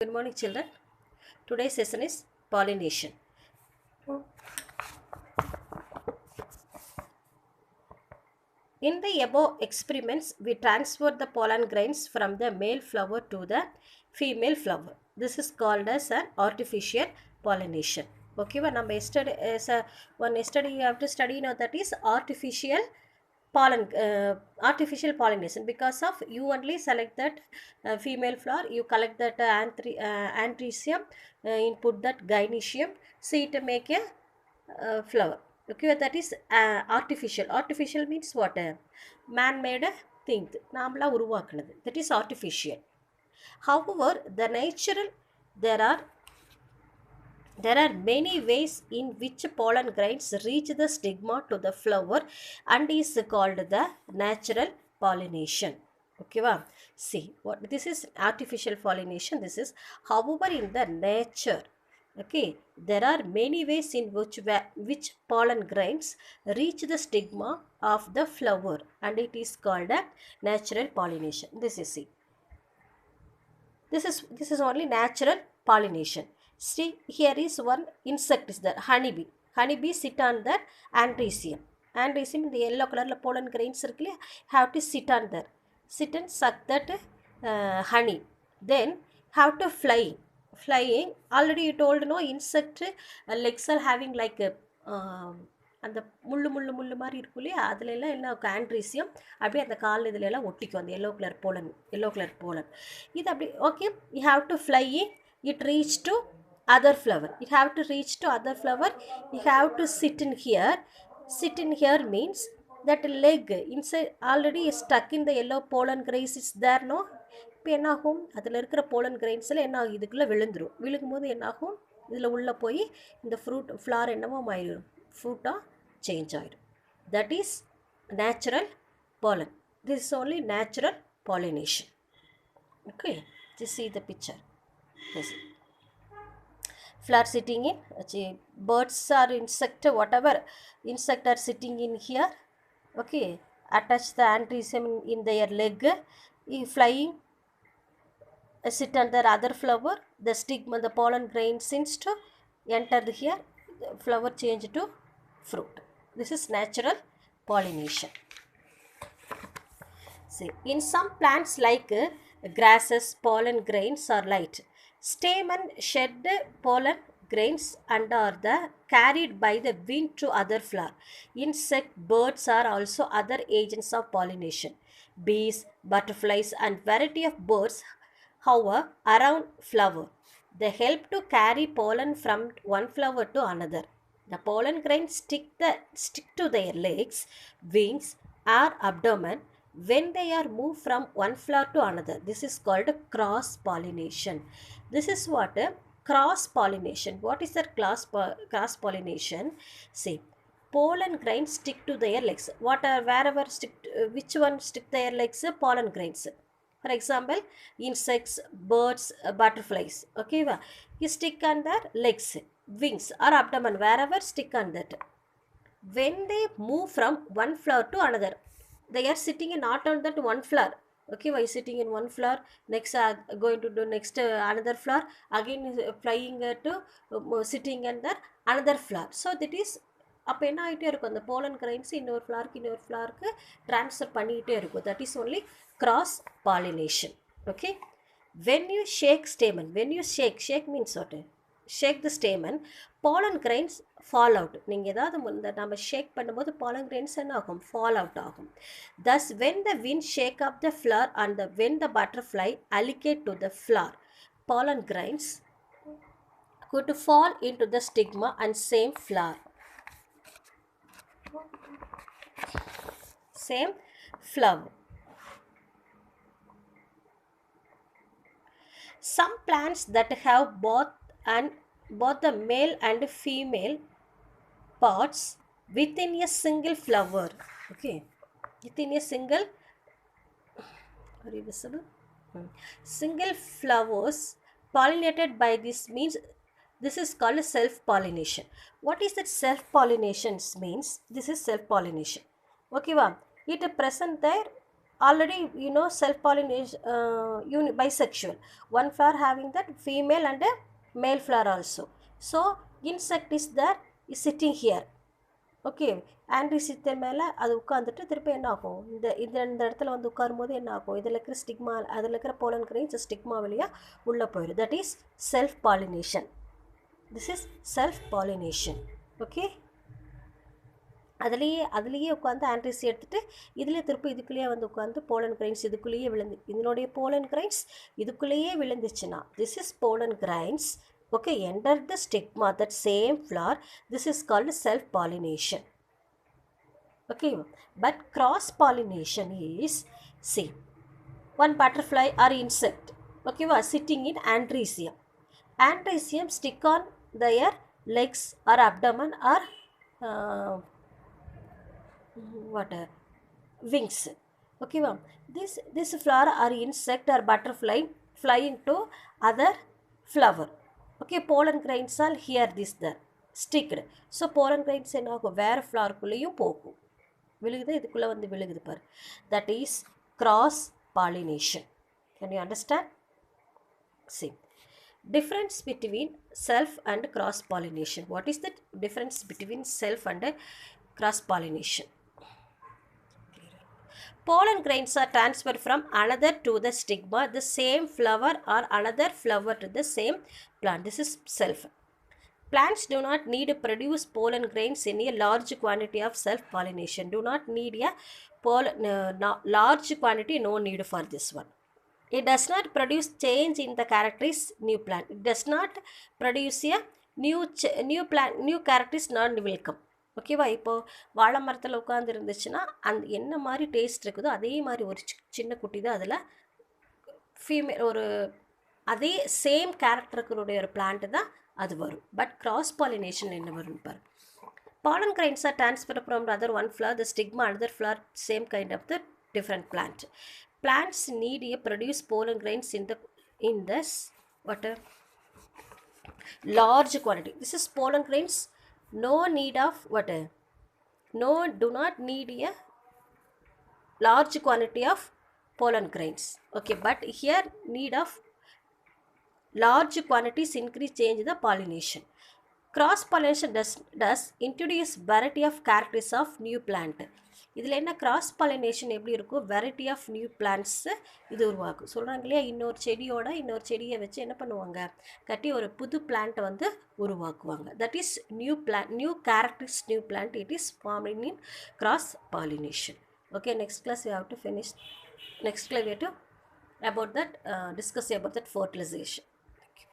Good morning, children. Today's session is pollination. In the above experiments, we transfer the pollen grains from the male flower to the female flower. This is called as an artificial pollination. Okay, one yesterday you have to study now, that is artificial pollination. Because of you only select that female flower, you collect that anthrecium, input that gynoecium, see to make a flower. Okay, that is artificial means what? Man made thing, நாமளா உருவாக்குனது, that is artificial. However, there are there are many ways in which pollen grains reach the stigma to the flower and is called the natural pollination. Okay, wow. See, what this is artificial pollination. This is, however, in the nature, okay, there are many ways in which pollen grains reach the stigma of the flower and it is called a natural pollination. This is, see, this is only natural pollination. See, here is one insect is there, honeybee. Honeybee sit on that andrecium. Andrecium in the yellow color pollen grains circle have to sit on there, sit and suck that honey. Then have to flying. Already you told, no, insect legs are having like a அந்த முள்ளு முள்ளு முள்ளு மாதிரி இருக்கும் இல்லையா, அதுல எல்லாம் என்ன ஆண்ட்ரீசியம் அப்படியே அந்த கால் இதுல எல்லாம் ஒட்டிக்கும், அந்த எல்லோ கலர் போலன் இது அப்படி. Okay, you have to fly it reach to other flower. You have to reach to other flower. You have to sit in here. Sit in here means that leg inside already is stuck in the yellow pollen grains is there, no. இப்போ என்ன ஆகும், அதில் இருக்கிற pollen grains-ல என்ன ஆகும், இதுக்குள்ளே விழுந்துடும். விழுகும்போது என்ன ஆகும், இதில் உள்ளே போய் இந்த ஃப்ளார் என்னவோ ஆயிடும், ஃப்ரூட்டாக சேஞ்ச் ஆகிடும். That is natural pollen. This is only natural pollination. Okay, just see the picture. This flower sitting in, birds or insect, whatever insect are sitting in here. Okay, attach the andrecium in their leg, flying, sit under other flower, the stigma, the pollen grain seems to enter here, the flower change to fruit. This is natural pollination. See, in some plants like grasses, pollen grains are light. Stamen shed pollen grains and are carried by the wind to other flower. Insect, birds are also other agents of pollination. Bees, butterflies and variety of birds hover around flower. They help to carry pollen from one flower to another. The pollen grains stick to their legs, wings or abdomen when they are moved from one flower to another. This is called cross pollination. This is what cross pollination. What is that cross pollination? See, pollen grains stick to their legs. Wherever which one stick their legs? Pollen grains. For example, insects, birds, butterflies. Okay, you stick on their legs, wings or abdomen, wherever stick on that. When they move from one flower to another, they are sitting in not on that one flower. Okay, why sitting in one flower, next going to do next another flower, again flying to sitting under another flower. So that is, அப்போ என்ன ஆகிட்டே இருக்கும், அந்த pollen grains இன்னொரு ஃப்ளாருக்கு transfer பண்ணிக்கிட்டே இருக்கும். That is only cross pollination. Okay, when you shake stamen, shake means what? Shake the stamen, pollen grains fall out. நீங்கள் ஏதாவது நம்ம ஷேக் பண்ணும்போது pollen grains என்ன ஆகும், fall out ஆகும். Thus, when the wind shake up the flower and when the butterfly allocate to the flower, pollen grains could fall into the stigma and same flower. Same flower. Some plants that have both the male and female parts within a single flower. Okay, within a single, are you visible? Single flowers pollinated by this means, this is called self-pollination. What is that self-pollination means? This is self-pollination. Okay, it present there already you know self pollination, bisexual, one flower having that female and a male flower also. So insect is there, is sitting here. Okay, ஆன்டிசித்தர் மேலே அது உட்காந்துட்டு திருப்பி என்ன ஆகும், இந்த இந்த இந்த இடத்துல வந்து உட்காரும்போது என்ன ஆகும், இதில் இருக்கிற ஸ்டிக்மா, அதில் இருக்கிற போலன் கிரெயின்ஸ் ஸ்டிக்மா வழியாக உள்ளே போயிடும். That is self pollination. This is self pollination. Okay, அதுலேயே உட்காந்து ஆன்டிசி எடுத்துகிட்டு இதில் திருப்பி இதுக்குள்ளேயே வந்து உட்காந்து போலன் கிரைன்ஸ் இதுக்குள்ளேயே விழுந்து, இதனுடைய போலன் கிரைன்ஸ் இதுக்குள்ளேயே விழுந்துச்சுன்னா this is pollen grains. Okay, enter the stigma, that same flower. This is called self pollination. Okay, but cross pollination is, see, one butterfly or insect, okay, was sitting in andrecium. Andrecium stick on their legs or abdomen or wings. Okay, this flower or insect or butterfly flying to other flower. Okay, pollen grains are here, this there sticked. So pollen grains என்ன ஆகும், வேறு ஃப்ளவருக்குள்ளேயும் போகும், விழுகுது, இதுக்குள்ளே வந்து விழுகுது பாரு. That is cross pollination. Can you understand? See, difference between self and cross pollination. What is the difference between self and cross pollination? Pollen grains are transferred from another to the stigma, the same flower or another flower to the same plant. This is self. Plants do not need to produce pollen grains in a large quantity of self-pollination. Do not need a large quantity, no need for this one. It does not produce change in the characteristics new plant. It does not produce a new plant, new characteristics not welcome. ஓகேவா, இப்போது வாழை மரத்தில் உட்காந்து இருந்துச்சுன்னா அந்த என்ன மாதிரி taste இருக்குதோ அதே மாதிரி ஒரு சின்ன குட்டி தான் அதில் ஃபீமேல், ஒரு அதே சேம் கேரக்டருக்குடைய ஒரு பிளான்ட்டு தான் அது வரும். பட் கிராஸ் பாலினேஷன் என்ன வரும் பாரு. Pollen grains are transferred from the other one flower, the stigma, another flower, same kind of the different plant. Plants need to produce pollen grains in this what a large quantity. This is pollen grains. No need of what? No, do not need a large quantity of pollen grains. Okay, but here need of large quantities increase change the pollination. Cross pollination does introduce variety of characters of new plant. இதில் என்ன cross pollination எப்படி இருக்கும், variety of new plants இது உருவாக்கும். சொல்கிறாங்க இல்லையா, இன்னொரு செடியை வச்சு என்ன பண்ணுவாங்க, கட்டி ஒரு புது பிளான்ட்டை வந்து உருவாக்குவாங்க. That is new plant, new characters new plant, it is forming in cross pollination. Okay, next class we have to finish, next class we have to about that discuss about that fertilization.